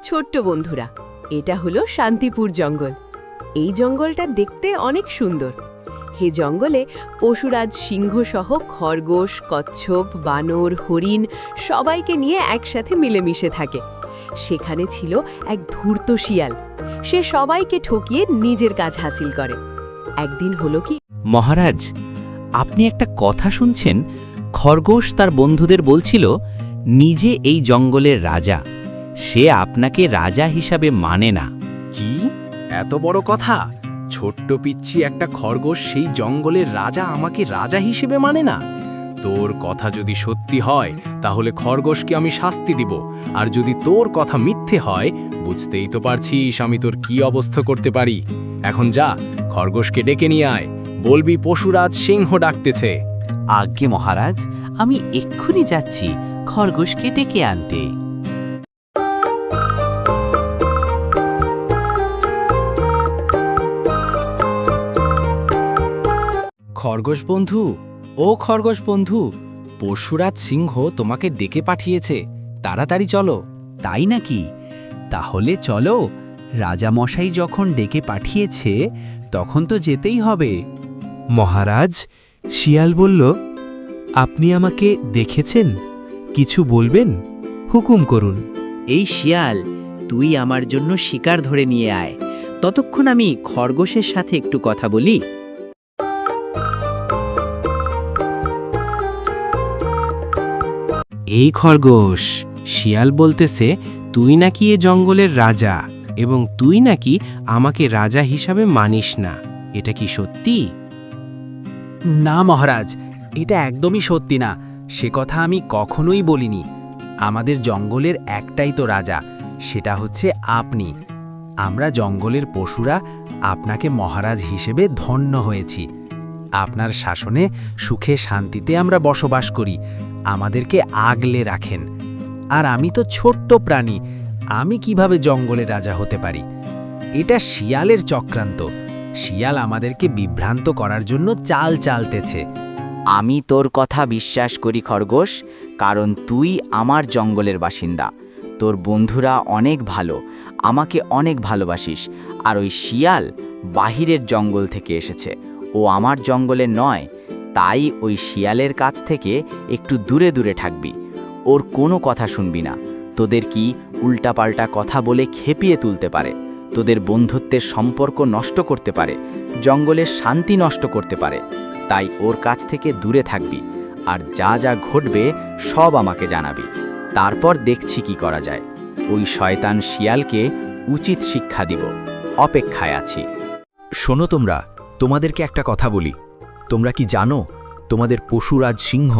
ছোট্ট বন্ধুরা, এটা হলো শান্তিপুর জঙ্গল। এই জঙ্গলটা দেখতে অনেক সুন্দর। হে জঙ্গলে পশুরাজ সিংহ সহ খরগোশ, কচ্ছপ, বানর, হরিণ সবাইকে নিয়ে একসাথে মিলেমিশে থাকে। সেখানে ছিল এক ধূর্ত শিয়াল। সে সবাইকে ঠকিয়ে নিজের কাজ হাসিল করে। একদিন হলো কি, মহারাজ, আপনি একটা কথা শুনছেন? খরগোশ তার বন্ধুদের বলছিল নিজে এই জঙ্গলের রাজা। সে আপনাকে রাজা হিসাবে মানে না। কি এত বড় কথা? ছোট্ট পিচ্ছি একটা খরগোশ সেই জঙ্গলের রাজা আমাকে রাজা হিসেবে মানে না? তোর কথা যদি সত্যি হয় তাহলে খরগোশকে আমি শাস্তি দিব, আর যদি তোর কথা মিথ্যে হয় বুঝতেই তো পারছিস আমি তোর কি অবস্থা করতে পারি। এখন যা, খরগোশকে ডেকে নিয়ে আয়, বলবি পশুরাজ সিংহ ডাকতেছে। আজ্ঞে মহারাজ, আমি এক্ষুনি যাচ্ছি খরগোশকে ডেকে আনতে। খরগোশ বন্ধু, ও খরগোশ বন্ধু, পশুরাজ সিংহ তোমাকে ডেকে পাঠিয়েছে, তাড়াতাড়ি চলো। তাই নাকি? তাহলে চলো, রাজামশাই যখন ডেকে পাঠিয়েছে তখন তো যেতেই হবে। মহারাজ, শিয়াল বলল, আপনি আমাকে দেখেছেন? কিছু বলবেন? হুকুম করুন। এই শিয়াল, তুই আমার জন্য শিকার ধরে নিয়ে আয়, ততক্ষণ আমি খরগোশের সাথে একটু কথা বলি। এই খরগোশ, শিয়াল বলতেছে তুই নাকি এ জঙ্গলের রাজা, এবং তুই নাকি আমাকে রাজা হিসাবে মানিস না। এটা কি সত্যি? না মহারাজ, এটা একদমই সত্যি না। সে কথা আমি কখনোই বলিনি। আমাদের জঙ্গলের একটাই তো রাজা, সেটা হচ্ছে আপনি। আমরা জঙ্গলের পশুরা আপনাকে মহারাজ হিসেবে ধন্য হয়েছি। আপনার শাসনে সুখে শান্তিতে আমরা বসবাস করি, আমাদেরকে আগলে রাখেন। আর আমি তো ছোট্ট প্রাণী, আমি কিভাবে জঙ্গলের রাজা হতে পারি? এটা শিয়ালের চক্রান্ত। শিয়াল আমাদেরকে বিভ্রান্ত করার জন্য চাল চালতেছে। আমি তোর কথা বিশ্বাস করি খরগোশ, কারণ তুই আমার জঙ্গলের বাসিন্দা। তোর বন্ধুরা অনেক ভালো, আমাকে অনেক ভালোবাসিস। আর ওই শিয়াল বাহিরের জঙ্গল থেকে এসেছে, ও আমার জঙ্গলের নয়। তাই ওই শিয়ালের কাছ থেকে একটু দূরে দূরে থাকবি। ওর কোনো কথা শুনবি না। তোদের কি উল্টাপাল্টা কথা বলে খেপিয়ে তুলতে পারে, তোদের বন্ধুত্বের সম্পর্ক নষ্ট করতে পারে, জঙ্গলের শান্তি নষ্ট করতে পারে। তাই ওর কাছ থেকে দূরে থাকবি, আর যা যা ঘটবে সব আমাকে জানাবি। তারপর দেখছি কি করা যায়। ওই শয়তান শিয়ালকে উচিত শিক্ষা দিব। অপেক্ষায় আছি। শোনো তোমরা, তোমাদেরকে একটা কথা বলি। তোমরা কি জানো তোমাদের পশুরাজ সিংহ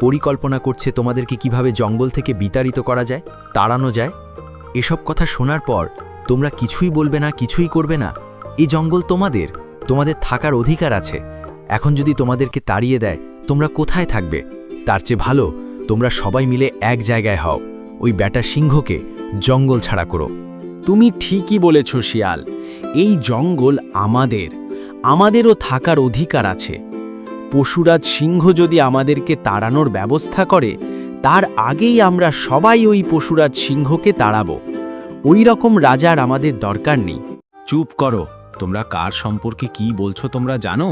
পরিকল্পনা করছে তোমাদেরকে কিভাবে জঙ্গল থেকে বিতাড়িত করা যায়, তাড়ানো যায়? এসব কথা শোনার পর তোমরা কিছুই বলবে না, কিছুই করবে না। এই জঙ্গল তোমাদের, তোমাদের থাকার অধিকার আছে। এখন যদি তোমাদেরকে তাড়িয়ে দেয় তোমরা কোথায় থাকবে? তার চেয়ে ভালো তোমরা সবাই মিলে এক জায়গায় হও, ওই ব্যাটা সিংহকে জঙ্গল ছাড়া করো। তুমি ঠিকই বলেছ শিয়াল, এই জঙ্গল আমাদের, আমাদেরও থাকার অধিকার আছে। পশুরাজ সিংহ যদি আমাদেরকে তাড়ানোর ব্যবস্থা করে, তার আগেই আমরা সবাই ওই পশুরাজ সিংহকে তাড়াবো। ওই রকম রাজার আমাদের দরকার নেই। চুপ করো, তোমরা কার সম্পর্কে কি বলছো তোমরা জানো?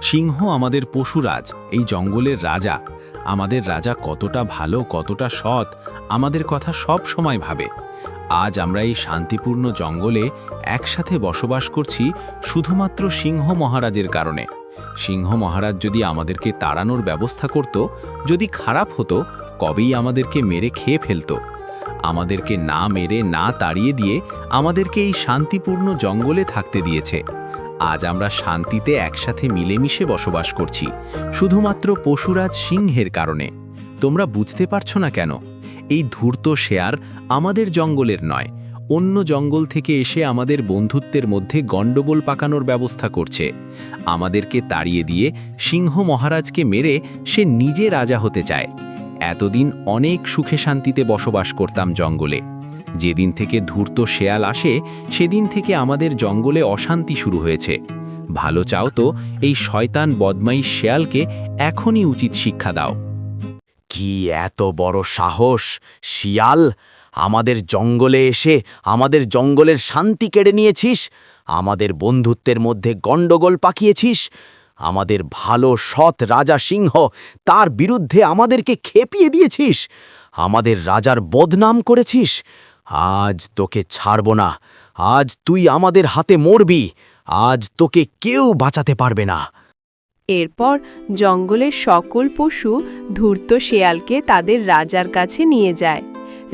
সিংহ আমাদের পশুরাজ, এই জঙ্গলের রাজা। আমাদের রাজা কতটা ভালো, কতটা সৎ, আমাদের কথা সব সময় ভাবে। আজ আমরা এই শান্তিপূর্ণ জঙ্গলে একসাথে বসবাস করছি শুধুমাত্র সিংহ মহারাজের কারণে। সিংহ মহারাজ যদি আমাদেরকে তাড়ানোর ব্যবস্থা করত, যদি খারাপ হতো, কবেই আমাদেরকে মেরে খেয়ে ফেলত। আমাদেরকে না মেরে, না তাড়িয়ে দিয়ে আমাদেরকে এই শান্তিপূর্ণ জঙ্গলে থাকতে দিয়েছে। আজ আমরা শান্তিতে একসাথে মিলেমিশে বসবাস করছি শুধুমাত্র পশুরাজ সিংহের কারণে। তোমরা বুঝতে পারছো না কেন? এই ধূর্ত শেয়ার আমাদের জঙ্গলের নয়, অন্য জঙ্গল থেকে এসে আমাদের বন্ধুত্বের মধ্যে গণ্ডগোল পাকানোর ব্যবস্থা করছে। আমাদেরকে তাড়িয়ে দিয়ে সিংহ মহারাজকে মেরে সে নিজে রাজা হতে চায়। এতদিন অনেক সুখে শান্তিতে বসবাস করতাম জঙ্গলে। যেদিন থেকে ধূর্ত শেয়াল আসে, সেদিন থেকে আমাদের জঙ্গলে অশান্তি শুরু হয়েছে। ভালো চাও তো এই শয়তান বদমাইশ শেয়ালকে এখনই উচিত শিক্ষা দাও। কি এত বড় সাহস! শিয়াল, আমাদের জঙ্গলে এসে আমাদের জঙ্গলের শান্তি কেড়ে নিয়েছিস, আমাদের বন্ধুত্বের মধ্যে গণ্ডগোল পাকিয়েছিস, আমাদের ভালো সৎ রাজা সিংহ তার বিরুদ্ধে আমাদেরকে খেপিয়ে দিয়েছিস, আমাদের রাজার বদনাম করেছিস। আজ তোকে ছাড়ব না, আজ তুই আমাদের হাতে মরবি, আজ তোকে কেউ বাঁচাতে পারবে না। এরপর জঙ্গলের সকল পশু ধূর্ত শেয়ালকে তাদের রাজার কাছে নিয়ে যায়।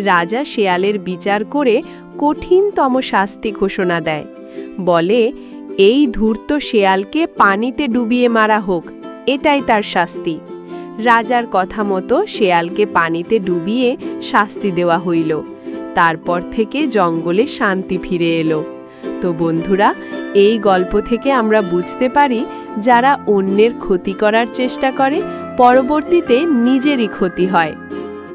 রাজা শেয়ালের বিচার করে কঠিনতম শাস্তি ঘোষণা দেয়। বলে, এই ধূর্ত শেয়ালকে পানিতে ডুবিয়ে মারা হোক, এটাই তার শাস্তি। রাজার কথা মতো শেয়ালকে পানিতে ডুবিয়ে শাস্তি দেওয়া হইল। তারপর থেকে জঙ্গলে শান্তি ফিরে এলো। তো বন্ধুরা, এই গল্প থেকে আমরা বুঝতে পারি, যারা অন্যের ক্ষতি করার চেষ্টা করে পরবর্তীতে নিজেরই ক্ষতি হয়।